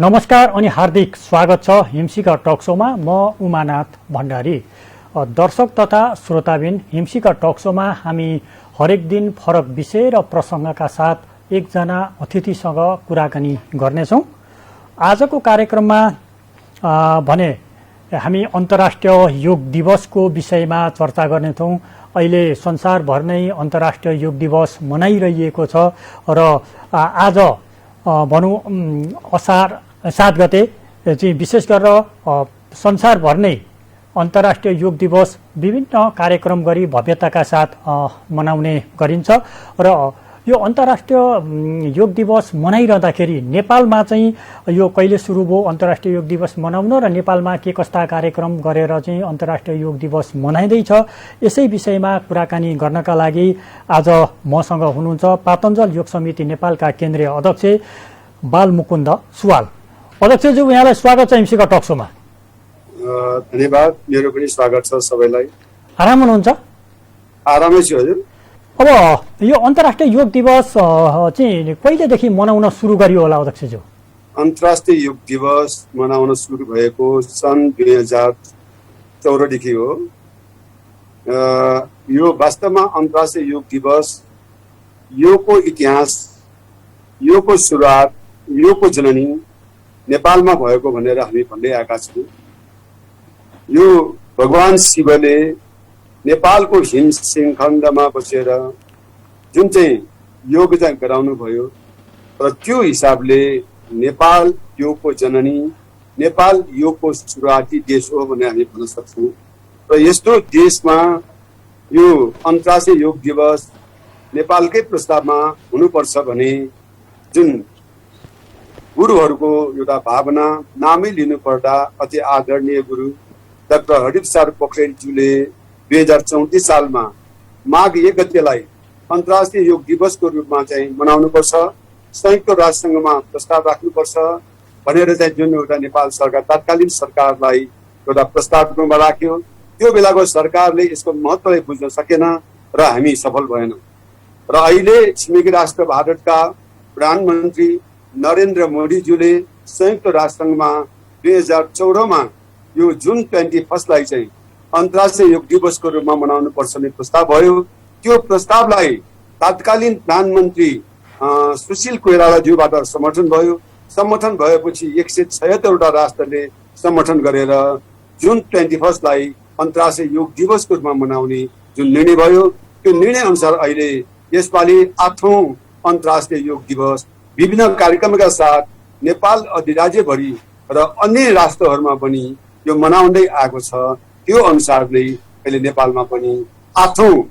नमस्कार अनि हार्दिक स्वागत छ हिमशिखर टक शोमा। म उमानाथ भण्डारी। दर्शक तथा श्रोताबिन, हिमशिखर टक शोमा हामी हरेक दिन फरक विषय र प्रसङ्गका साथ एकजना अतिथिसँग कुराकानी गर्नेछौँ। आजको कार्यक्रममा भने हामी अन्तर्राष्ट्रिय योग दिवसको विषयमा चर्चा गर्नेछौँ। अहिले संसारभर नै अन्तर्राष्ट्रिय योग दिवस मनाइरहेको छ र आज भनौँ असार 7 गते चाहिँ विशेष गरेर संसारभर नै अन्तर्राष्ट्रिय योग दिवस विभिन्न कार्यक्रम गरी भव्यताका साथ मनाउने गरिन्छ र यो अन्तर्राष्ट्रिय योग दिवस मनाइरहँदाखेरि नेपालमा चाहिँ यो कहिले सुरु भयो अन्तर्राष्ट्रिय योग दिवस मनाउन र नेपालमा के कस्ता कार्यक्रम गरेर चाहिँ अन्तर्राष्ट्रिय योग दिवस मनाइँदैछ, यसै विषयमा कुराकानी गर्नका लागि आज मसँग हुनुहुन्छ पातञ्जल योग समिति नेपालका केन्द्रीय अध्यक्ष बालमुकुन्द सुवाल। अध्यक्षज्यू, यहाँलाई स्वागत छ हिमशिखर टक शोमा। धन्यवाद, मेरो पनि स्वागत छ सबैलाई। आराम हुनुहुन्छ? आरामै छु हजुर। अब यो अन्तर्राष्ट्रिय योग दिवस चाहिँ कहिलेदेखि मनाउन सुरु गरियो होला अध्यक्षज्यू? अन्तर्राष्ट्रिय योग दिवस मनाउन सुरु भएको सन् 2014 देखि हो। यो वास्तवमा अन्तर्राष्ट्रिय योग दिवस योगको इतिहास, योगको सुरुवात, योगको जननी नेपालमा भएको भनेर हामी भन्दै आएका छौँ। यो भगवान शिवले नेपालको हिम श्रृङ्खण्डमा बसेर जुन चाहिँ योग चाहिँ गराउनु भयो र त्यो हिसाबले नेपाल योगको जननी, नेपाल योगको सुरुवाती देश हो भनेर हामी भन्न सक्छौँ। र यस्तो देशमा यो अन्तर्राष्ट्रिय योग दिवस नेपालकै प्रस्तावमा हुनुपर्छ भने जुन गुरुहरूको एउटा भावना, नामै लिनुपर्दा अति आदरणीय गुरु डाक्टर हरिप्रसाद पोखरेलज्यूले 2034 सालमा माघ 1 गतेलाई अन्तर्राष्ट्रिय योग दिवसको रूपमा चाहिँ मनाउनुपर्छ, संयुक्त राष्ट्रसङ्घमा प्रस्ताव राख्नुपर्छ भनेर चाहिँ जुन एउटा नेपाल सरकार तत्कालीन सरकारलाई एउटा प्रस्तावमा राख्यो। त्यो बेलाको सरकारले यसको महत्त्वलाई बुझ्न सकेन र हामी सफल भएनौँ। र अहिले छिमेकी राष्ट्र भारतका प्रधानमन्त्री नरेन्द्र मोदीज्यूले संयुक्त राष्ट्रसङ्घमा 2014 मा यो जुन 21लाई चाहिँ अन्तर्राष्ट्रिय योग दिवसको रूपमा मनाउनु पर्छ भन्ने प्रस्ताव भयो। त्यो प्रस्तावलाई तत्कालीन प्रधानमन्त्री सुशील कोइरालाज्यूबाट समर्थन भयो। समर्थन भएपछि 176 वटा राष्ट्रले समर्थन गरेर जुन 21लाई अन्तर्राष्ट्रिय योग दिवसको रूपमा मनाउने जुन निर्णय भयो, त्यो निर्णय अनुसार अहिले यसपालि 8औं अन्तर्राष्ट्रिय योग दिवस विभिन्न कार्यक्रमका साथ नेपाल अधिराज्यभरि र अन्य राष्ट्रहरूमा पनि यो मनाउँदै आएको छ। त्यो अनुसारले अहिले नेपालमा पनि 8औं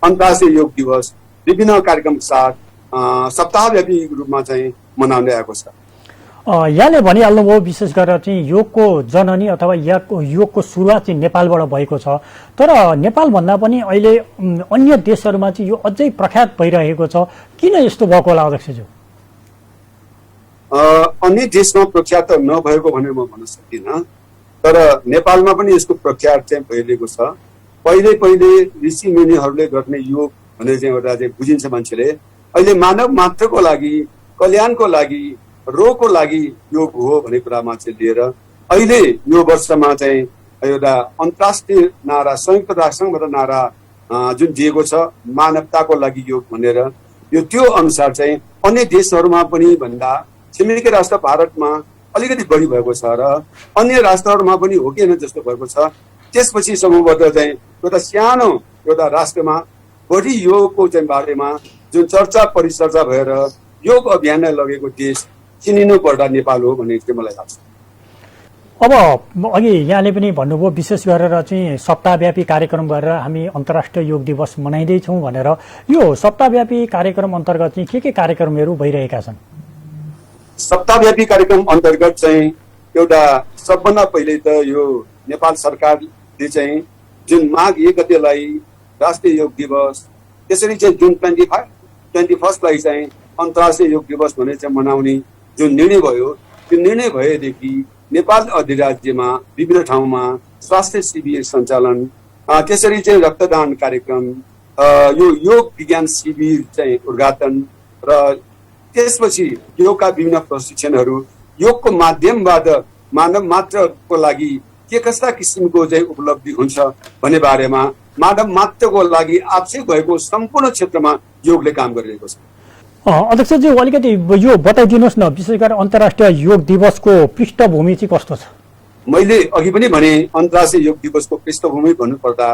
अन्तर्राष्ट्रिय योग दिवस विभिन्न कार्यक्रमका साथ सप्ताहव्यापी रूपमा चाहिँ मनाउँदै आएको छ। यहाँले भनिहाल्नुभयो विशेष गरेर चाहिँ योगको जननी अथवा योगको सुरुवात चाहिँ नेपालबाट भएको छ। तर नेपालभन्दा पनि अहिले अन्य देशहरूमा चाहिँ यो अझै प्रख्यात भइरहेको छ। किन यस्तो भएको होला अध्यक्षज्यू? अन्य देशमा प्रख्यात नभएको भनेर म भन्न सक्दिनँ, तर नेपालमा पनि यसको प्रख्यात चाहिँ भइरहेको छ। पहिले ऋषि मुनिहरूले गर्ने योग भनेर चाहिँ एउटा चाहिँ बुझिन्छ मान्छेले। अहिले मानव मात्रको लागि, कल्याणको लागि, रोगको लागि योग हो भन्ने कुरामा चाहिँ लिएर अहिले यो वर्षमा चाहिँ एउटा अन्तर्राष्ट्रिय नारा, संयुक्त राष्ट्रसङ्घबाट नारा जुन दिएको छ मानवताको लागि योग भनेर, यो त्यो अनुसार चाहिँ अन्य देशहरूमा पनि भन्दा छिमेकी राष्ट्र भारतमा अलिकति बढी भएको छ र अन्य राष्ट्रहरूमा पनि हो कि होइन जस्तो भएको छ। त्यसपछि समूहबाट चाहिँ एउटा सानो एउटा राष्ट्रमा बढी योगको चाहिँ बारेमा जुन चर्चा परिचर्चा भएर योग अभियानलाई लगेको देश चिनिनु पर्दा नेपाल हो भन्ने चाहिँ मलाई लाग्छ। अब अघि यहाँले पनि भन्नुभयो विशेष गरेर चाहिँ सप्ताहव्यापी कार्यक्रम गरेर हामी अन्तर्राष्ट्रिय योग दिवस मनाइँदैछौँ भनेर। यो सप्ताहव्यापी कार्यक्रम अन्तर्गत चाहिँ के कार्यक्रमहरू भइरहेका छन्? सप्ताहव्यापी कार्यक्रम अन्तर्गत चाहिँ एउटा सबभन्दा पहिले त यो नेपाल सरकारले चाहिँ जुन माघ 1 गतेलाई राष्ट्रिय योग दिवस, त्यसरी चाहिँ जुन 21लाई चाहिँ अन्तर्राष्ट्रिय योग दिवस भनेर चाहिँ मनाउने जुन निर्णय भयो, त्यो निर्णय भएदेखि नेपाल अधिराज्यमा विभिन्न ठाउँमा स्वास्थ्य शिविर सञ्चालन, त्यसरी चाहिँ रक्तदान कार्यक्रम, यो योग विज्ञान शिविर चाहिँ उद्घाटन र त्यसपछि योगका विभिन्न प्रशिक्षणहरू योगको माध्यमबाट मानव मात्रको लागि के कस्ता किसिमको चाहिँ उपलब्धि हुन्छ भन्ने बारेमा मानव मात्रको लागि आवश्यक भएको सम्पूर्ण क्षेत्रमा योगले काम गरिरहेको छ। अध्यक्षज्यू, अलिकति यो बताइदिनुहोस् न, विशेष गरी अन्तर्राष्ट्रिय योग दिवसको पृष्ठभूमि चाहिँ कस्तो छ? मैले अघि पनि भने अन्तर्राष्ट्रिय योग दिवसको पृष्ठभूमि भन्नुपर्दा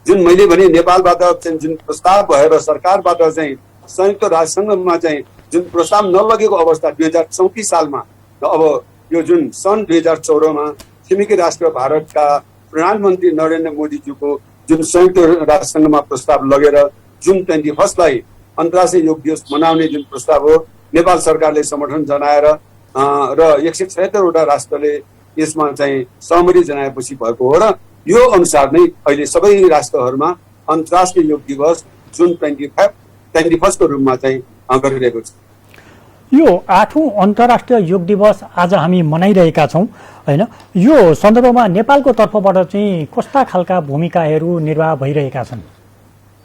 जुन मैले भने नेपालबाट जुन प्रस्ताव भएर सरकारबाट चाहिँ संयुक्त राष्ट्रसङ्घमा चाहिँ जुन प्रस्ताव नलगेको अवस्था 2034 सालमा, अब यो जुन सन् 2014मा छिमेकी राष्ट्र भारतका प्रधानमन्त्री नरेन्द्र मोदीज्यूको जुन संयुक्त राष्ट्रसङ्घमा प्रस्ताव लगेर जुन 21लाई अन्तर्राष्ट्रिय योग दिवस मनाउने जुन प्रस्ताव हो, नेपाल सरकारले समर्थन जनाएर र 176वटा राष्ट्रले यसमा चाहिँ सहमति जनाएपछि भएको हो र यो अनुसार नै अहिले सबै राष्ट्रहरूमा अन्तर्राष्ट्रिय योग दिवस जुन 21को रूपमा चाहिँ गरिरहेको छ। यो 8औं अन्तर्राष्ट्रिय योग दिवस आज हामी मनाइरहेका छौँ हैन? यो सन्दर्भमा नेपालको तर्फबाट चाहिँ कस्ता खालका भूमिकाहरू निर्वाह भइरहेका छन्?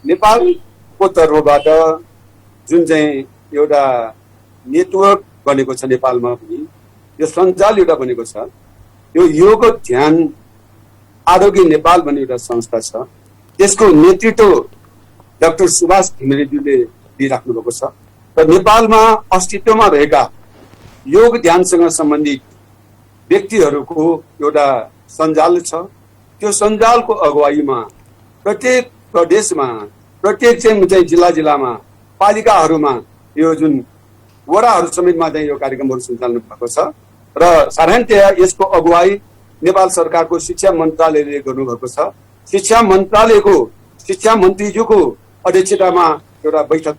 नेपालको तर्फबाट जुन चाहिँ एउटा नेटवर्क बनेको छ नेपालमा पनि, यो सञ्जाल एउटा बनेको छ, यो योग ध्यान आरोग्य नेपाल भन्ने एउटा संस्था छ। त्यसको नेतृत्व डाक्टर सुभाष घिमिरेज्यूले दिइराख्नु भएको छ र नेपालमा अस्तित्वमा रहेका योग ध्यानसँग सम्बन्धित व्यक्तिहरूको एउटा सञ्जाल छ। त्यो सञ्जालको अगुवाईमा प्रत्येक प्रदेशमा, प्रत्येक चाहिँ जिल्लामा, पालिकाहरूमा यो जुन वडाहरू समेतमा चाहिँ यो कार्यक्रमहरू सञ्चालन भएको छ र साधारणतया यसको अगुवाई नेपाल सरकारको शिक्षा मन्त्रालयले गर्नुभएको छ। शिक्षा मन्त्रालयको शिक्षा मन्त्रीज्यूको अध्यक्षतामा एउटा बैठक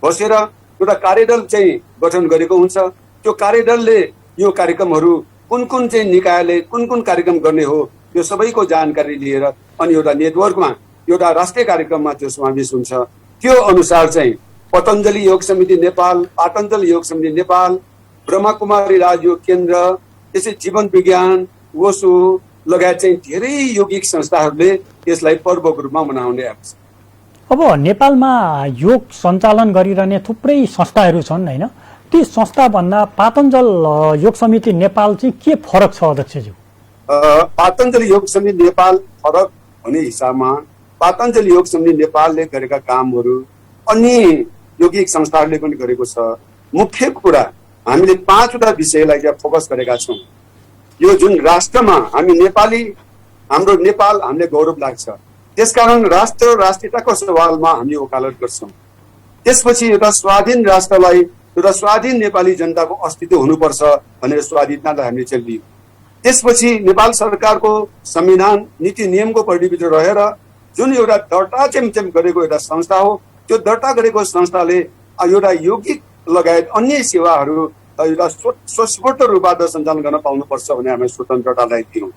बसेर एउटा कार्यदल चाहिँ गठन गरेको हुन्छ। त्यो कार्यदलले यो कार्यक्रमहरू कुन कुन चाहिँ निकायले कुन कुन कार्यक्रम गर्ने हो यो सबैको जानकारी लिएर अनि एउटा नेटवर्कमा एउटा राष्ट्रिय कार्यक्रममा त्यो समावेश हुन्छ। त्यो अनुसार चाहिँ पतञ्जलि योग समिति नेपाल, पातञ्जलि योग समिति नेपाल, ब्रह्मकुमारी राजयोग केन्द्र, त्यसै जीवन विज्ञान, वसु लगायत चाहिँ धेरै यौगिक संस्थाहरूले यसलाई पर्वको रूपमा मनाउने आएको छ। अब नेपालमा योग सञ्चालन गरिरहने थुप्रै संस्थाहरू छन् हैन? ती संस्थाभन्दा पातञ्जल योग समिति नेपाल चाहिँ के फरक छ अध्यक्षज्यू? पातञ्जलि योग समिति नेपाल फरक हुने हिसाबमा पातञ्जलि योग समिति नेपालले गरेका कामहरू अन्य यौगिक संस्थाहरूले पनि गरेको छ। मुख्य कुरा हामीले 5वटा विषयलाई चाहिँ फोकस गरेका छौँ। यो जुन राष्ट्रमा हामी नेपाली, हाम्रो नेपाल हामीले गौरव लाग्छ, त्यसकारण राष्ट्र राष्ट्रियताको सवालमा हामी वकालत गर्छौँ। त्यसपछि एउटा स्वाधीन राष्ट्रलाई, एउटा स्वाधीन नेपाली जनताको अस्तित्व हुनुपर्छ भनेर स्वाधीनतालाई हामीले चलियो। त्यसपछि नेपाल सरकारको संविधान नीति नियमको परिधिभित्र रहेर जुन एउटा दर्ता चाहिँ गरेको एउटा संस्था हो, त्यो दर्ता गरेको संस्थाले एउटा यौगिक लगायत अन्य सेवाहरू एउटा स्वतन्त्र रूपबाट सञ्चालन गर्न पाउनुपर्छ भने हामी स्वतन्त्रतालाई दियौँ।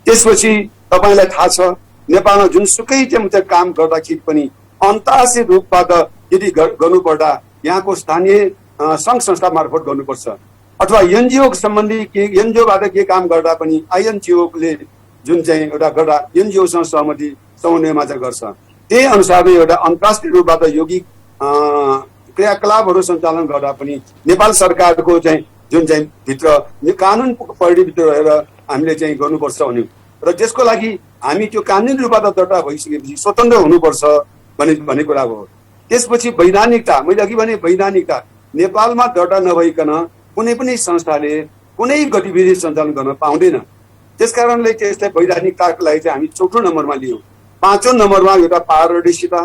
त्यसपछि तपाईँलाई थाहा छ नेपालमा जुनसुकै चाहिँ काम गर्दाखेरि पनि अन्तर्राष्ट्रिय रूपबाट यदि गर्नुपर्दा यहाँको स्थानीय सङ्घ संस्था मार्फत गर्नुपर्छ अथवा एनजिओ सम्बन्धी एनजिओबाट के काम गर्दा पनि आइएनजिओले जुन चाहिँ एउटा गर्दा एनजिओसँग सहमति समन्वयमा चाहिँ गर्छ। त्यही अनुसारले एउटा अन्तर्राष्ट्रिय रूपबाट यौगिक क्रियाकलापहरू सञ्चालन गर्दा पनि नेपाल सरकारको चाहिँ जुन चाहिँ भित्र कानुन परिधिभित्र रहेर हामीले चाहिँ गर्नुपर्छ भन्यो र त्यसको लागि हामी त्यो कानुनी रूपबाट दर्ता भइसकेपछि स्वतन्त्र हुनुपर्छ भन्ने कुरा हो। त्यसपछि वैधानिकता, मैले अघि भने वैधानिकता, नेपालमा दर्ता नभइकन कुनै पनि संस्थाले कुनै गतिविधि सञ्चालन गर्न पाउँदैन। त्यसकारणले त्यसलाई वैधानिकताको लागि चाहिँ हामी 4थो नम्बरमा लियौँ। 5औं नम्बरमा एउटा पारदर्शिता,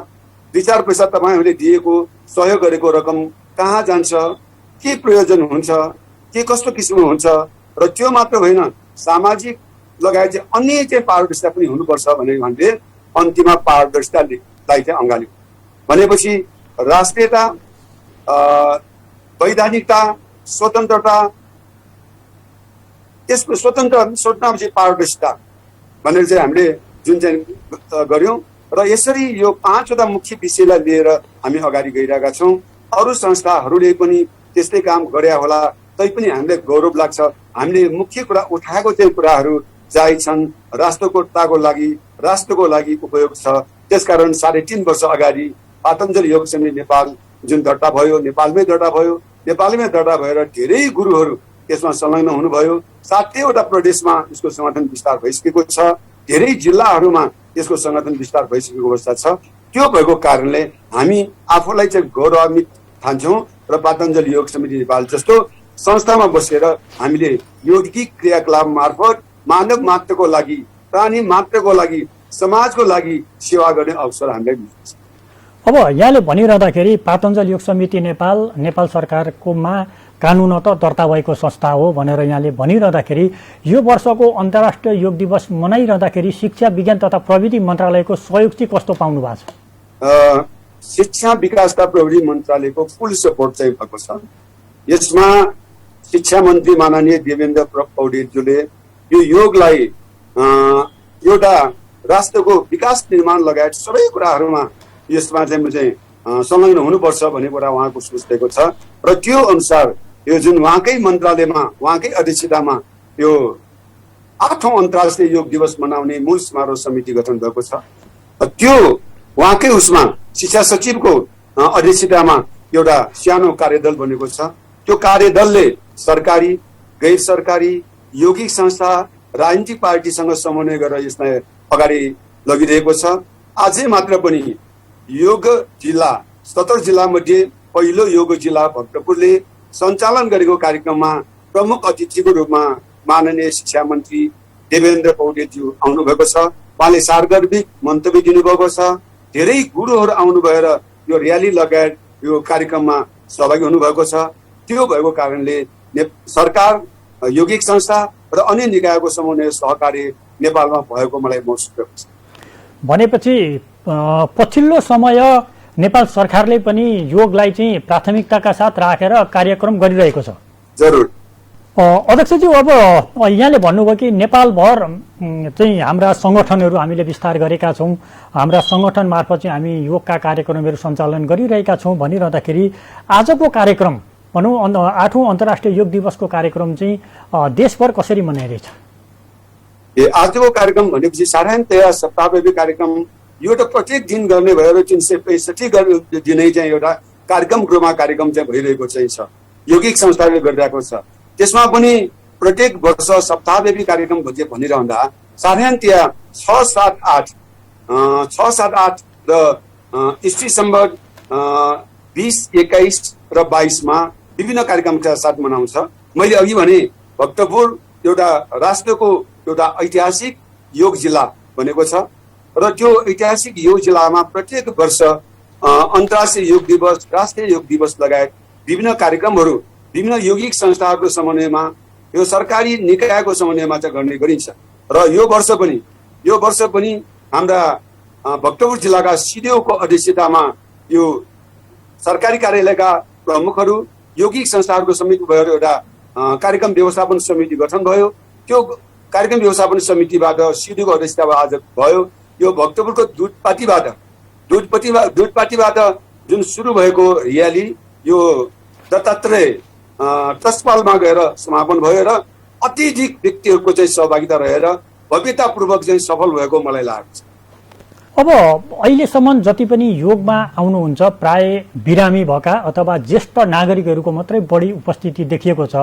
विचार पैसा तपाईँहरूले दिएको सहयोग गरेको रकम कहाँ जान्छ, के प्रयोजन हुन्छ, के कस्तो किसिमको हुन्छ र त्यो मात्र होइन सामाजिक लगायत चाहिँ अन्य चाहिँ पारदर्शिता पनि हुनुपर्छ भने अन्तिममा पारदर्शितालाई चाहिँ अँगाल्यो। भनेपछि राष्ट्रियता, वैधानिकता, स्वतन्त्रता, त्यसको स्वतन्त्रपछि पारदर्शिता भनेर चाहिँ हामीले जुन चाहिँ गर्यौँ र यसरी यो 5वटा मुख्य विषयलाई लिएर हामी अगाडि गइरहेका छौँ। अरू संस्थाहरूले पनि त्यस्तै काम गरे होला, तैपनि हामीलाई गौरव लाग्छ। हामीले मुख्य कुरा उठाएको चाहिँ कुराहरू जाइ छन्, राष्ट्रको लागि उपयोग छ। त्यसकारण 3.5 वर्ष अगाडि पातञ्जलि योग समिति नेपाल जुन दर्ता भयो, नेपालमै दर्ता भएर धेरै गुरुहरू त्यसमा संलग्न हुनुभयो। 7वटा प्रदेशमा यसको संगठन विस्तार भइसकेको छ। धेरै जिल्लाहरूमा यसको संगठन विस्तार भइसकेको अवस्था छ। त्यो भएको कारणले हामी आफूलाई चाहिँ गौरवान्वित ठान्छौँ र पातञ्जल योग समिति नेपाल जस्तो संस्थामा बसेर हामीले योगिक क्रियाकलाप मार्फत मानव मात्रको लागि, प्राणी मात्रको लागि, समाजको लागि सेवा गर्ने अवसर हामीलाई मिल्छ। अब यहाँले भनिरहँदाखेरि पातञ्जल योग समिति नेपाल सरकारकोमा कानुनत दर्ता भएको संस्था हो भनेर यहाँले भनिरहँदाखेरि यो वर्षको अन्तर्राष्ट्रिय योग दिवस मनाइरहँदाखेरि शिक्षा विज्ञान तथा प्रविधि मन्त्रालयको सहयोग चाहिँ कस्तो पाउनु भएको छ? शिक्षा विकास तथा प्रविधि मन्त्रालयको फुल सपोर्ट चाहिँ भएको छ। यसमा शिक्षा मन्त्री माननीय देवेन्द्र पौडेलज्यूले यो योगलाई एउटा राष्ट्रको विकास निर्माण लगायत सबै कुराहरूमा यसमा चाहिँ संलग्न हुनुपर्छ भन्ने कुरा उहाँको सोच दिएको छ र त्यो अनुसार यो जुन उहाँकै मन्त्रालयमा, उहाँकै अध्यक्षतामा यो 8औं अन्तर्राष्ट्रिय योग दिवस मनाउने मूल समारोह समिति गठन भएको छ। त्यो उहाँकै उसमा शिक्षा सचिवको अध्यक्षतामा एउटा सानो कार्यदल बनेको छ। त्यो कार्यदलले सरकारी, गैर सरकारी, यौगिक संस्था, राजनीतिक पार्टीसँग समन्वय गरेर यसलाई अगाडि लगिरहेको छ। अझै मात्र पनि योग जिल्ला 17 जिल्ला मध्ये पहिलो योग जिल्ला भक्तपुरले सञ्चालन गरेको कार्यक्रममा प्रमुख अतिथिको रूपमा माननीय शिक्षा मन्त्री देवेन्द्र पौडेलज्यू आउनुभएको छ। उहाँले सार्वजनिक मन्तव्य दिनुभएको छ। धेरै गुरुहरू आउनु भएर यो र्याली लगायत यो कार्यक्रममा सहभागी हुनुभएको छ। त्यो भएको कारणले सरकार, यौगिक संस्था र अन्य निकायको समन्वय सहकार्य नेपालमा भएको मलाई महसुस भएको छ। भनेपछि पछिल्लो समय नेपाल सरकारले पनि योगलाई चाहिँ प्राथमिकताका साथ राखेर कार्यक्रम गरिरहेको छ। जरुर अध्यक्षज्यू, अब यहाँले भन्नुभयो कि नेपालभर चाहिँ हाम्रा सङ्गठनहरू हामीले विस्तार गरेका छौँ, हाम्रा सङ्गठन मार्फत चाहिँ हामी योगका कार्यक्रमहरू सञ्चालन गरिरहेका छौँ भनिरहँदाखेरि आजको कार्यक्रम भनौँ 8औं अन्तर्राष्ट्रिय योग दिवसको कार्यक्रम चाहिँ देशभर कसरी मनाइरहेछ? आजको कार्यक्रम भनेपछि साधारणतया सप्ताहव्यापी कार्यक्रम यो त प्रत्येक दिन गर्ने भएर 365 दिनै चाहिँ एउटा कार्यक्रम गृहमा कार्यक्रम चाहिँ भइरहेको चाहिँ छ। यौगिक संस्थाले गरिरहेको छ। त्यसमा पनि प्रत्येक वर्ष सप्ताहव्यापी कार्यक्रम भनिरहँदा साधारणतया 6, 7, 8 र ईस्वी सम्बत 20, 21 र 22 मा विभिन्न कार्यक्रमका साथ मनाउँछ। मैले अघि भने भक्तपुर एउटा राष्ट्रको एउटा ऐतिहासिक योग जिल्ला बनेको छ र त्यो ऐतिहासिक योग जिल्लामा प्रत्येक वर्ष अन्तर्राष्ट्रिय योग दिवस, राष्ट्रिय योग दिवस लगायत विभिन्न कार्यक्रमहरू विभिन्न यौगिक संस्थाहरूको समन्वयमा, यो सरकारी निकायको समन्वयमा चाहिँ गर्ने गरिन्छ। र यो वर्ष पनि हाम्रा भक्तपुर जिल्लाका सिडिओको अध्यक्षतामा यो सरकारी कार्यालयका प्रमुखहरू, यौगिक संस्थाहरूको समिति भएर एउटा कार्यक्रम व्यवस्थापन समिति गठन भयो। त्यो कार्यक्रम व्यवस्थापन समितिबाट सिडिओको अध्यक्षतामा आज भयो। यो भक्तपुरको दुधपाटीबाट जुन सुरु भएको र्याली यो दत्तात्रेय टस्पालमा गएर समापन भयो र अत्यधिक व्यक्तिहरूको चाहिँ सहभागिता रहेर भव्यतापूर्वक चाहिँ सफल भएको मलाई लागेको छ। अब अहिलेसम्म जति पनि योगमा आउनुहुन्छ प्राय बिरामी भएका अथवा ज्येष्ठ नागरिकहरूको मात्रै बढी उपस्थिति देखिएको छ।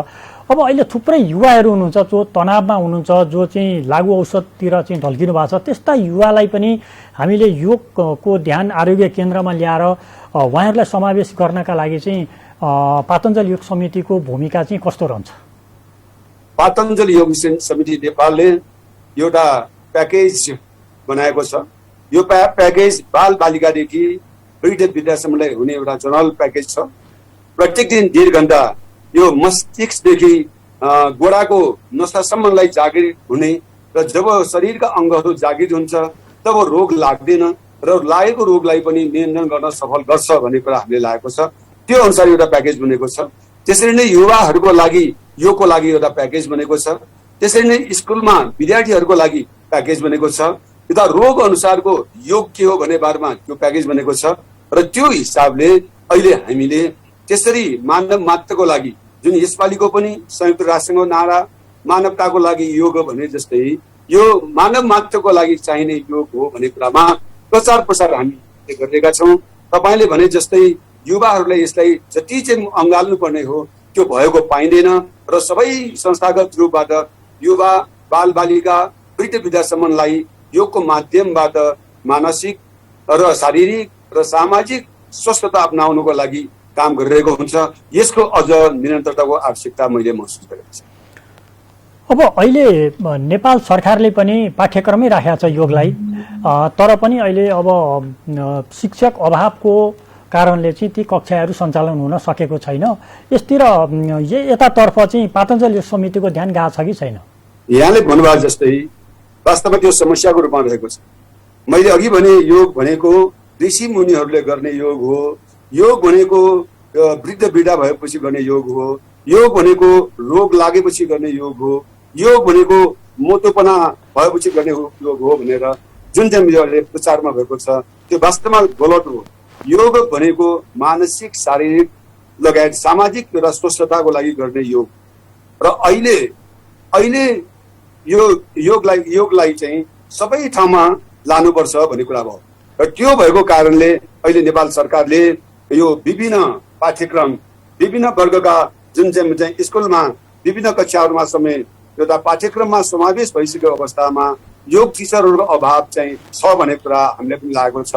अब अहिले थुप्रै युवाहरू हुनुहुन्छ जो तनावमा हुनुहुन्छ, जो चाहिँ लागु औषधतिर चाहिँ ढल्किनु भएको छ। त्यस्ता युवालाई पनि हामीले योगको ध्यान आरोग्य केन्द्रमा ल्याएर उहाँहरूलाई समावेश गर्नका लागि चाहिँ पातञ्जल योग समितिको भूमिका चाहिँ कस्तो रहन्छ? पातञ्जल योग समिति नेपालले एउटा प्याकेज बनाएको छ। यो प्याकेज बाल बालिकादेखि वृद्ध वृद्धासम्मलाई हुने एउटा जनरल प्याकेज छ। प्रत्येक दिन 1.5 घण्टा यो मस्तिष्कदेखि गोडाको नसासम्मलाई जागृत हुने र जब शरीरका अङ्गहरू जागृत हुन्छ तब रोग लाग्दैन र लागेको रोगलाई पनि नियन्त्रण गर्न सफल गर्छ भन्ने कुरा हामीले लागेको छ। त्यो अनुसार एउटा प्याकेज बनेको छ। त्यसरी नै युवाहरूको लागि योगको लागि एउटा प्याकेज बनेको छ। त्यसरी नै स्कुलमा विद्यार्थीहरूको लागि प्याकेज बनेको छ। यता रोग अनुसारको योग के हो भन्ने बारेमा त्यो प्याकेज बनेको छ र त्यो हिसाबले अहिले हामीले त्यसरी मानव मात्रको लागि जुन यसपालिको पनि संयुक्त राष्ट्रको नारा मानवताको लागि योग भने जस्तै यो मानव मात्रको लागि चाहिने योग हो भन्ने कुरामा प्रचार प्रसार हामीले गरिरहेका छौँ। तपाईँले भने जस्तै युवाहरूलाई यसलाई जति चाहिँ अँगाल्नु पर्ने हो त्यो भएको पाइँदैन र सबै संस्थागत रूपबाट युवा बालबालिका वृद्ध वृद्धासम्मलाई योगको माध्यमबाट मानसिक र शारीरिक र सामाजिक स्वस्थता अपनाउनुको लागि काम गरिरहेको हुन्छ। यसको अझ निरन्तरताको आवश्यकता मैले महसुस गरेको छु। अब अहिले नेपाल सरकारले पनि पाठ्यक्रमै राखेको छ योगलाई, तर पनि अहिले अब शिक्षक अभावको कारणले चाहिँ ती कक्षाहरू सञ्चालन हुन सकेको छैन। यसतिर यतातर्फ चाहिँ पातञ्जल योग समितिको ध्यान गएको छ कि छैन? यहाँले भन्नुभयो जस्तै वास्तवमा त्यो समस्याको रूपमा रहेको छ। मैले अघि भने योग भनेको ऋषि मुनिहरूले गर्ने योग हो, योग भनेको वृद्ध वृद्धा भएपछि गर्ने योग हो, योग भनेको रोग लागेपछि गर्ने योग हो, योग भनेको मोटोपना भएपछि गर्ने योग हो भनेर जुन चाहिँ प्रचारमा भएको छ त्यो वास्तवमा गलत हो। योग भनेको मानसिक शारीरिक लगायत सामाजिक र स्वस्थताको लागि गर्ने योग र अहिले यो योगलाई चाहिँ सबै ठाउँमा लानुपर्छ भन्ने कुरा भयो र त्यो भएको कारणले अहिले नेपाल सरकारले यो विभिन्न पाठ्यक्रम विभिन्न वर्गका जुन चाहिँ स्कुलमा विभिन्न कक्षाहरूमा समेत एउटा पाठ्यक्रममा समावेश भइसकेको अवस्थामा योग टिचरहरूको अभाव चाहिँ छ भन्ने कुरा हामीले पनि लागेको छ।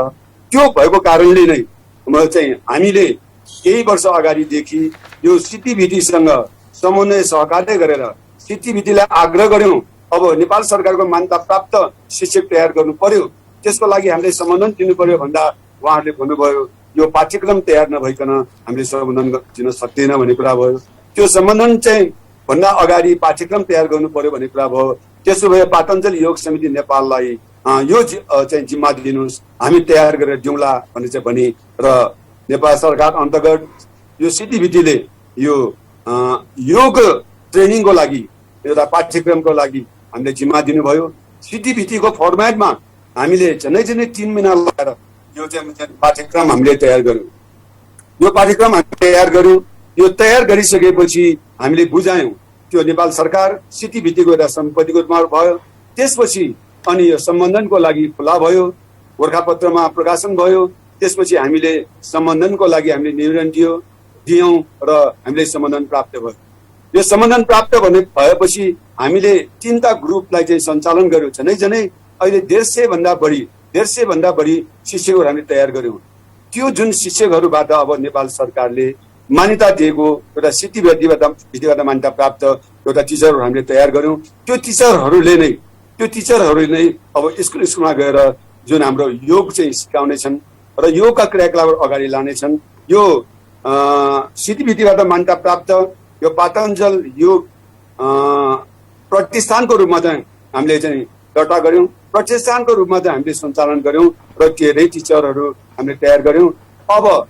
त्यो भएको कारणले नै चाहिँ हामीले केही वर्ष अगाडिदेखि यो सिटिभिटीसँग समन्वय सहकार्य गरेर सिटिभिटीलाई आग्रह गर्यौं अब नेपाल सरकारको मान्यता प्राप्त शिक्षक तयार गर्नु पर्यो, त्यसको लागि हामीले सम्बन्धन दिनु पर्यो भन्दा उहाँहरूले भन्नुभयो यो पाठ्यक्रम तयार नभइकन हामीले सम्बन्धन दिन सक्दैन भन्ने कुरा भयो। त्यो सम्बन्धन चाहिँ भन्दा अगाडि पाठ्यक्रम तयार गर्नु पर्यो भन्ने कुरा भयो। त्यसो भए पातञ्जल योग समिति नेपाललाई यो चाहिँ जिम्मा दिनुहोस्, हामी तयार गरेर दिउँला भन्ने चाहिँ भने र नेपाल सरकार अन्तर्गत यो सिटिभिटीले यो योग ट्रेनिङको लागि एउटा पाठ्यक्रमको लागि हामीले जिम्मा दिनुभयो। सिटिभिटीको फर्मेटमा हामीले झन्डै 3 महिना लगाएर यो चाहिँ पाठ्यक्रम हामीले तयार गर्यौं। यो पाठ्यक्रम हामीले तयार गर्यौं। यो तयार गरिसकेपछि हामीले बुझायौं त्यो नेपाल सरकार सिटिभिटीको एउटा सम्पत्तिको रूपमा भयो। त्यसपछि अनि यो सम्बन्धनको लागि खुला भयो, गोरखापत्रमा प्रकाशन भयो। त्यसपछि हामीले सम्बन्धनको लागि हामीले निवेदन दियौं र हामीले सम्बन्धन प्राप्त भयो। यो सम्बन्धन प्राप्त भएपछि हामीले 3टा ग्रुपलाई चाहिँ सञ्चालन गर्यौं। झनै अहिले 150 भन्दा बढी शिक्षकहरू हामीले तयार गर्यौं। त्यो जुन शिक्षकहरूबाट अब नेपाल सरकारले मान्यता दिएको एउटा सिटिभिटीबाट मान्यता प्राप्त एउटा टिचरहरू हामीले तयार गर्यौं। त्यो टिचरहरूले नै अब स्कुलमा गएर जुन हाम्रो योग चाहिँ सिकाउने छन् र योगका क्रियाकलापहरू अगाडि लानेछन्। यो सिटिभिटीबाट मान्यता प्राप्त यो पातञ्जल योग प्रतिष्ठानको रूपमा चाहिँ हामीले चाहिँ दर्ता गर्यौं, प्रतिष्ठानको रूपमा चाहिँ हामीले सञ्चालन गर्यौं र धेरै टिचरहरू हामीले तयार गर्यौं। अब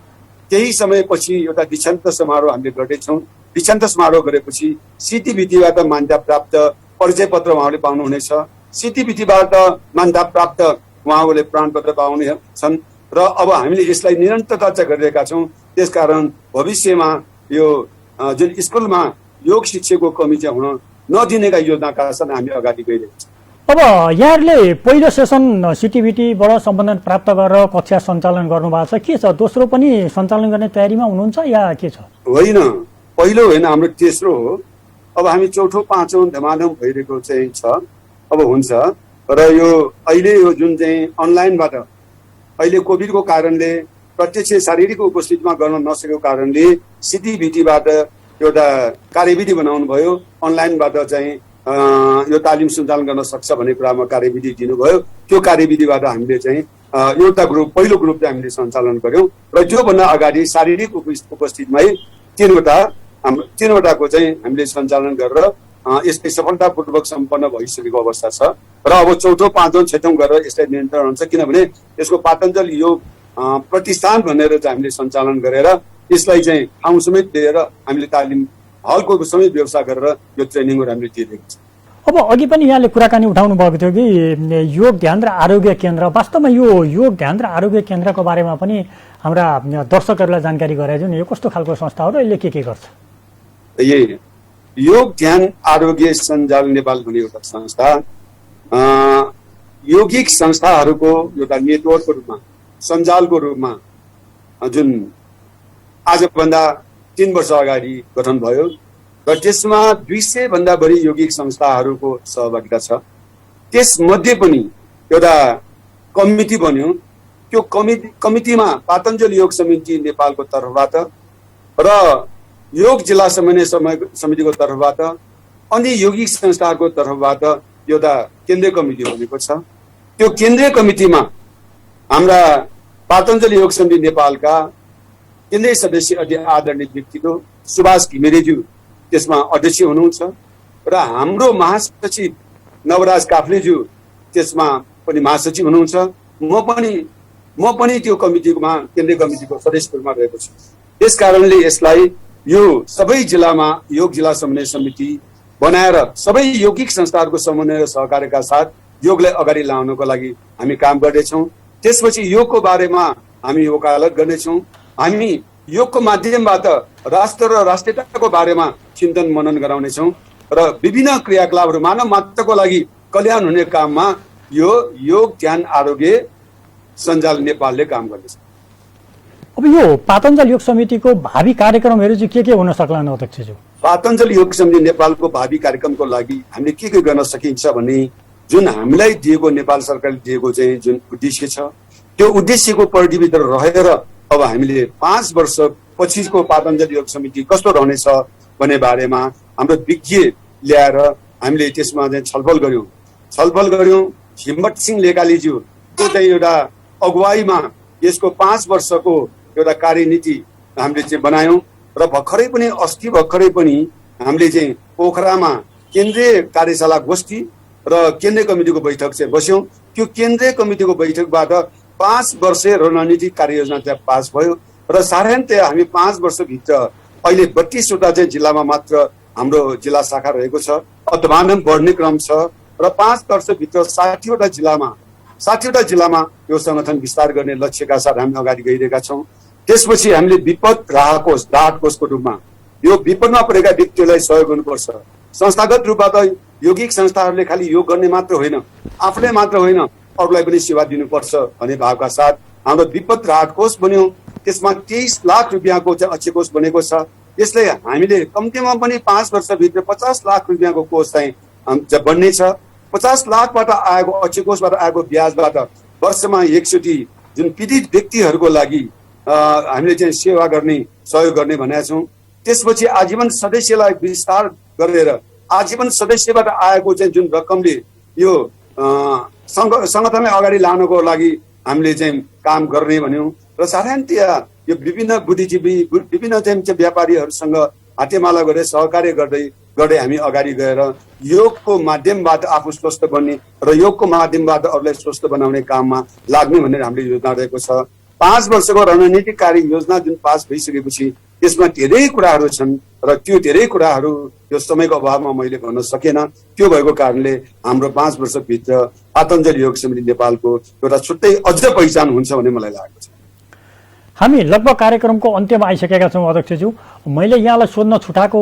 केही समयपछि एउटा दीक्षान्त समारोह हामीले गर्दैछौँ। दीक्षान्त समारोह गरेपछि सिटिभिटीबाट मान्यता प्राप्त परिचय पत्र उहाँहरूले पाउनुहुनेछ। सिटिभिटीबाट मान्यता प्राप्त उहाँहरूले प्रमाणपत्र पाउने छन् र अब हामीले यसलाई निरन्तरता चाहिँ गरिरहेका छौँ। त्यसकारण भविष्यमा यो जुन स्कुलमा योग शिक्षकको कमी चाहिँ हुन नदिनेका योजनाका साथ हामी अगाडि गइरहेका छौँ। अब यहाँहरूले पहिलो सेसन सिटिभिटीबाट सम्बन्धन प्राप्त गरेर कक्षा सञ्चालन गर्नुभएको छ, के छ दोस्रो पनि सञ्चालन गर्ने तयारीमा हुनुहुन्छ या के छ? होइन, पहिलो होइन, हाम्रो तेस्रो हो। अब हामी चौथो पाँचौं धमाधम भइरहेको चाहिँ छ, अब हुन्छ। र यो अहिले यो जुन चाहिँ अनलाइनबाट अहिले कोभिडको कारणले प्रत्यक्ष शारीरिक उपस्थितिमा गर्न नसकेको कारणले सिटिभिटीबाट एउटा कार्यविधि बनाउनु भयो। अनलाइनबाट चाहिँ यो तालिम सञ्चालन गर्न सक्छ भन्ने कुरामा कार्यविधि दिनुभयो। त्यो कार्यविधिबाट हामीले चाहिँ एउटा पहिलो ग्रुप चाहिँ हामीले सञ्चालन गर्यौं र त्योभन्दा अगाडि शारीरिक उपस्थितिमै तीनवटाको चाहिँ हामीले सञ्चालन गरेर यसले सफलतापूर्वक सम्पन्न भइसकेको अवस्था छ र अब चौथो पाँचौं छैटौं गरेर यसलाई नियन्त्रण हुन्छ। किनभने यसको पातञ्जल योग प्रतिष्ठान भनेर चाहिँ हामीले सञ्चालन गरेर यसलाई चाहिँ ठाउँ समेत दिएर हामीले तालिम हलको समेत व्यवस्था गरेर यो ट्रेनिङहरू हामीले दिइरहेको छ। अब अघि पनि यहाँले कुराकानी उठाउनु भएको थियो कि योग ध्यान र आरोग्य केन्द्र, वास्तवमा यो योग ध्यान र आरोग्य केन्द्रको बारेमा पनि हाम्रा दर्शकहरूलाई जानकारी गराइदिउँ न। यो कस्तो खालको संस्था हो र यसले के गर्छ? यही योग ध्यान आरोग्य सञ्जाल नेपाल भन्ने एउटा संस्था यौगिक संस्थाहरूको एउटा नेटवर्कको रूपमा सञ्जालको रूपमा जुन आजभन्दा 3 वर्ष अगाडि गठन भयो र त्यसमा 200 भन्दा बढी यौगिक संस्थाहरूको सहभागिता छ। त्यसमध्ये पनि एउटा कमिटी बन्यो। त्यो कमिटीमा पातञ्जलि योग समिति नेपालको तर्फबाट र योग जिल्ला समन्वय समितिको तर्फबाट अनि यौगिक संस्थाहरूको तर्फबाट एउटा केन्द्रीय कमिटी बनेको छ। त्यो केन्द्रीय कमिटीमा हाम्रा पातञ्जलि योग समिति नेपालका केन्द्रीय सदस्य अति आदरणीय व्यक्तित्व सुभाष घिमिरेज्यू त्यसमा अध्यक्ष हुनुहुन्छ र हाम्रो महासचिव नवराज काफ्लेज्यू त्यसमा पनि महासचिव हुनुहुन्छ। म पनि त्यो कमिटीमा केन्द्रीय कमिटीको सदस्य रूपमा रहेको छु। त्यस कारणले यसलाई यो सबै जिल्लामा योग जिल्ला समन्वय समिति बनाएर सबै यौगिक संस्थाहरूको समन्वय र सहकार्यका साथ योगलाई अगाडि लाउनको लागि हामी काम गर्दैछौँ। त्यसपछि योगको बारेमा हामी वकालत गर्नेछौँ। हामी योगको माध्यमबाट राष्ट्र र राष्ट्रियताको बारेमा चिन्तन मनन गराउनेछौँ र विभिन्न क्रियाकलापहरू मानव मात्रको लागि कल्याण हुने काममा यो योग ध्यान आरोग्य सञ्जाल नेपालले काम गर्नेछ। अब यो पातञ्जलि योग समितिको भावी कार्यक्रमहरू चाहिँ के हुन सक्लान् अध्यक्षज्यू? पातञ्जलि योग समिति नेपालको भावी कार्यक्रमको लागि हामीले के गर्न सकिन्छ भने जुन हामीलाई दिएको नेपाल सरकारले दिएको चाहिँ जुन उद्देश्य छ त्यो उद्देश्यको परिधिभित्र रहेर अब हामीले 5 वर्ष पछिको पातञ्जलि योग समिति कस्तो रहनेछ भन्ने बारेमा हाम्रो विज्ञ ल्याएर हामीले त्यसमा चाहिँ छलफल गर्यौं। हिम्मत सिंह लेकालीज्यूको चाहिँ एउटा अगुवाईमा यसको 5 वर्षको एउटा कार्यनीति हामीले चाहिँ बनायौं र अस्ति भर्खरै पनि हामीले चाहिँ पोखरामा केन्द्रीय कार्यशाला गोष्ठी र केन्द्रीय कमिटीको बैठक चाहिँ बस्यौं। त्यो केन्द्रीय कमिटीको बैठकबाट 5 वर्षे रणनीतिक कार्ययोजना चाहिँ पास भयो र साधारणतया हामी 5 वर्षभित्र अहिले 32 वटा चाहिँ जिल्लामा मात्र हाम्रो जिल्ला शाखा रहेको छ। अध्मानम बढ्ने क्रम छ र 5 वर्षभित्र 60 वटा जिल्लामा यो संगठन विस्तार गर्ने लक्ष्यका साथ हामी अगाडि गइरहेका छौँ। त्यसपछि हामीले विपद राहत कोषको रूपमा यो विपदमा परेका व्यक्तिहरूलाई सहयोग गर्नुपर्छ। संस्थागत रूपबाट यौगिक संस्थाहरूले खालि योग गर्ने मात्र होइन, आफूलाई मात्र होइन अरूलाई पनि सेवा दिनुपर्छ भन्ने भावका साथ हाम्रो विपद राहत कोष बन्यो। त्यसमा 23 लाख रुपियाँको चाहिँ अक्षय कोष बनेको छ। यसले हामीले कम्तीमा पनि 5 वर्षभित्र 50 लाख रुपियाँको कोष चाहिँ बन्ने छ। 50 लाखबाट आएको अक्षय कोषबाट आएको ब्याजबाट वर्षमा एकचोटि जुन पीडित व्यक्तिहरूको लागि हामीले चाहिँ सेवा गर्ने सहयोग गर्ने भनेका छौँ। त्यसपछि आजीवन सदस्यलाई विस्तार गरेर आजीवन सदस्यबाट आएको चाहिँ जुन रकमले यो संगठनलाई अगाडि लानको लागि हामीले चाहिँ काम गर्ने भन्यौँ र साधारणतया यो विभिन्न बुद्धिजीवी विभिन्न चाहिँ व्यापारीहरूसँग हातेमाला गरेर सहकार्य गर्दै हामी अगाडि गएर योगको माध्यमबाट आफू स्वस्थ बन्ने र योगको माध्यमबाट अरूलाई स्वस्थ बनाउने काममा लाग्ने भनेर हामीले योजना रहेको छ। 5 वर्षको रणनीतिक कार्य योजना जुन पास भइसकेपछि त्यसमा धेरै कुराहरू छन् र त्यो धेरै कुराहरू यो समयको अभावमा मैले गर्न सकेन। त्यो भएको कारणले हाम्रो 5 वर्षभित्र पातञ्जलि योग समिति नेपालको एउटा छुट्टै अझ पहिचान हुन्छ भन्ने मलाई लागेको छ। हामी लगभग कार्यक्रमको अन्त्यमा आइसकेका छौँ अध्यक्षज्यू। मैले यहाँलाई सोध्न छुटाएको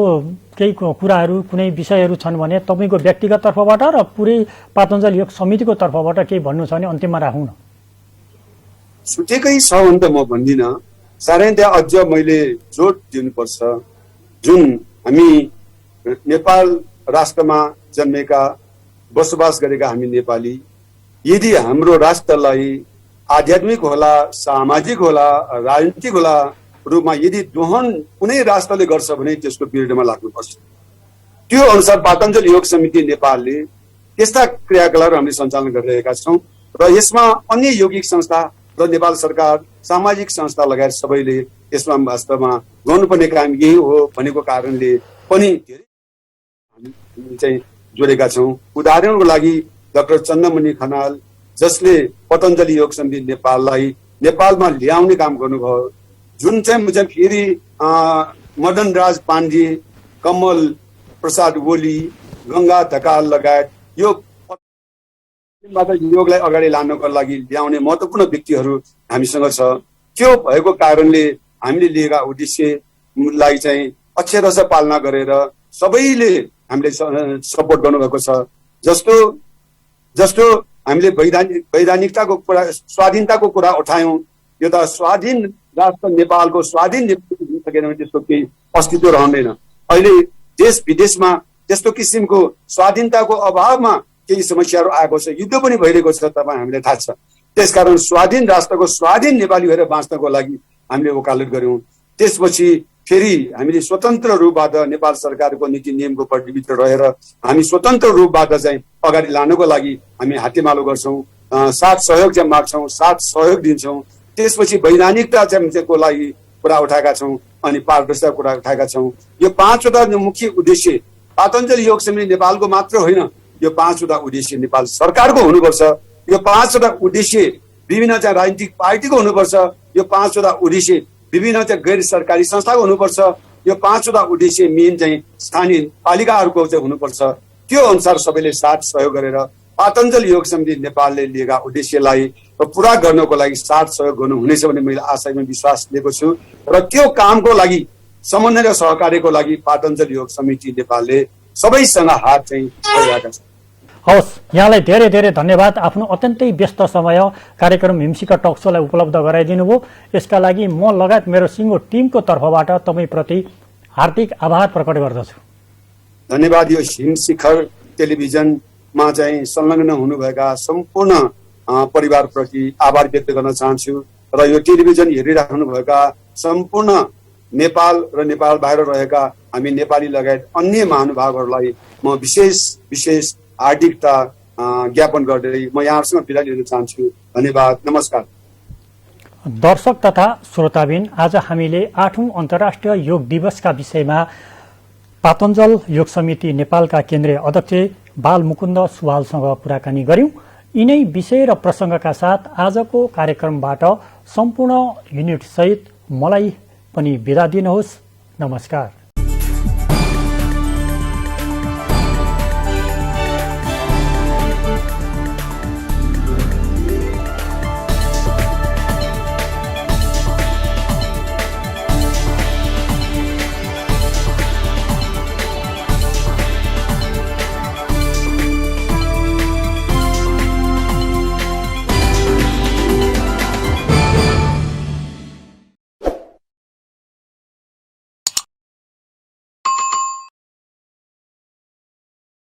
केही कुराहरू कुनै विषयहरू छन् भने तपाईँको व्यक्तिगत तर्फबाट र पुरै पातञ्जलि योग समितिको तर्फबाट केही भन्नु छ भने अन्त्यमा राखौँ न। छुटेकै छ भने त म भन्दिनँ। साधारणतया अझ मैले जोड दिनुपर्छ जुन हामी नेपाल राष्ट्रमा जन्मेका बसोबास गरेका हामी नेपाली यदि हाम्रो राष्ट्रलाई आध्यात्मिक होला, सामाजिक होला, राजनीतिक होला रूपमा यदि दोहन कुनै राष्ट्रले गर्छ भने त्यसको विरुद्धमा लाग्नुपर्छ। त्यो अनुसार पातञ्जलि योग समिति नेपालले त्यस्ता क्रियाकलापहरू हामीले सञ्चालन गरिरहेका छौँ र यसमा अन्य यौगिक संस्था र नेपाल सरकार सामाजिक संस्था लगायत सबैले यसमा वास्तवमा गर्नुपर्ने काम यही हो भनेको कारणले पनि धेरै हामी चाहिँ जोडेका छौँ। उदाहरणको लागि डाक्टर चन्द्रमणि खनाल जसले पतञ्जलि योग समिति नेपाललाई नेपालमा ल्याउने काम गर्नुभयो, जुन चाहिँ फेरि मदन राज पाण्डे, कमल प्रसाद ओली, गंगा ढकाल लगायत यो योगलाई अगाडि लानको लागि ल्याउने महत्त्वपूर्ण व्यक्तिहरू हामीसँग छ। त्यो भएको कारणले हामीले लिएका उद्देश्यलाई चाहिँ अक्षरश पालना गरेर सबैले हामीले सपोर्ट गर्नुभएको छ। जस्तो हामीले वैधानिकताको कुरा, स्वाधीनताको कुरा उठायौँ। यो त स्वाधीन राष्ट्र नेपालको स्वाधीन सकेन भने त्यसको केही अस्तित्व रहँदैन। अहिले देश विदेशमा त्यस्तो किसिमको स्वाधीनताको अभावमा केही समस्याहरू आएको छ, युद्ध पनि भइरहेको छ, तपाईँ हामीलाई थाहा छ। त्यसकारण स्वाधीन राष्ट्रको स्वाधीन नेपाली भएर बाँच्नको लागि हामीले वकालत गर्यौं। त्यसपछि फेरि हामीले स्वतन्त्र रूपबाट नेपाल सरकारको नीति नियमको परिभित्र रहेर हामी स्वतन्त्र रूपबाट चाहिँ अगाडि लानको लागि हामी हातेमालो गर्छौं, साथ सहयोग चाहिँ माग्छौं, साथ सहयोग दिन्छौं। त्यसपछि वैधानिकता चाहिँ को लागि कुरा उठाएका छौं अनि पारदर्शिता कुरा उठाएका छौं। यो 5वटा मुख्य उद्देश्य पातञ्जल योग समिति नेपालको मात्र होइन, यो 5वटा उद्देश्य नेपाल सरकारको हुनुपर्छ। यो 5वटा उद्देश्य विभिन्न चाहिँ राजनीतिक पार्टीको हुनुपर्छ। यो 5वटा उद्देश्य विभिन्न चाहिँ गैर सरकारी संस्थाको हुनुपर्छ। यो 5वटा उद्देश्य मेन चाहिँ स्थानीय पालिकाहरूको चाहिँ हुनुपर्छ। त्यो अनुसार सबैले साथ सहयोग गरेर पातञ्जल योग समिति नेपालले लिएका उद्देश्यलाई पूरा गर्नको लागि साथ सहयोग गर्नुहुनेछ भन्ने मैले आशा एवं विश्वास लिएको छु। र त्यो कामको लागि समन्वय र सहकार्यको लागि पातञ्जल योग समिति नेपालले सबैसँग हात चाहिँ जोडिरहेका छन्। हवस्, यहाँलाई धेरै धेरै धन्यवाद। आफ्नो अत्यन्तै व्यस्त समय कार्यक्रम हिमशिखर टक शोलाई उपलब्ध गराइदिनु भयो। यसका लागि म लगायत मेरो सिङ्गो टिमको तर्फबाट तपाईँप्रति हार्दिक आभार प्रकट गर्दछु। धन्यवाद। यो हिमशिखर टेलिभिजनमा चाहिँ संलग्न हुनुभएका सम्पूर्ण परिवारप्रति आभार व्यक्त गर्न चाहन्छु र यो टेलिभिजन हेरिराख्नुभएका सम्पूर्ण नेपाल र नेपाल बाहिर रहेका हामी नेपाली लगायत अन्य महानुभावहरूलाई म विशेष हार्दिकता ज्ञापन गर्दै म यहाँहरूसँग बिदा लिन चाहन्छु। धन्यवाद, नमस्कार। दर्शक तथा श्रोताबिन, आज हामीले 8औं अन्तर्राष्ट्रिय योग दिवसका विषयमा पातञ्जल योग समिति नेपालका केन्द्रीय अध्यक्ष बालमुकुन्द सुवालसँग कुराकानी गर्यौं। यिनै विषय र प्रसंगका साथ आजको कार्यक्रमबाट सम्पूर्ण युनिट सहित मलाई पनि बिदा दिनुहोस्। नमस्कार।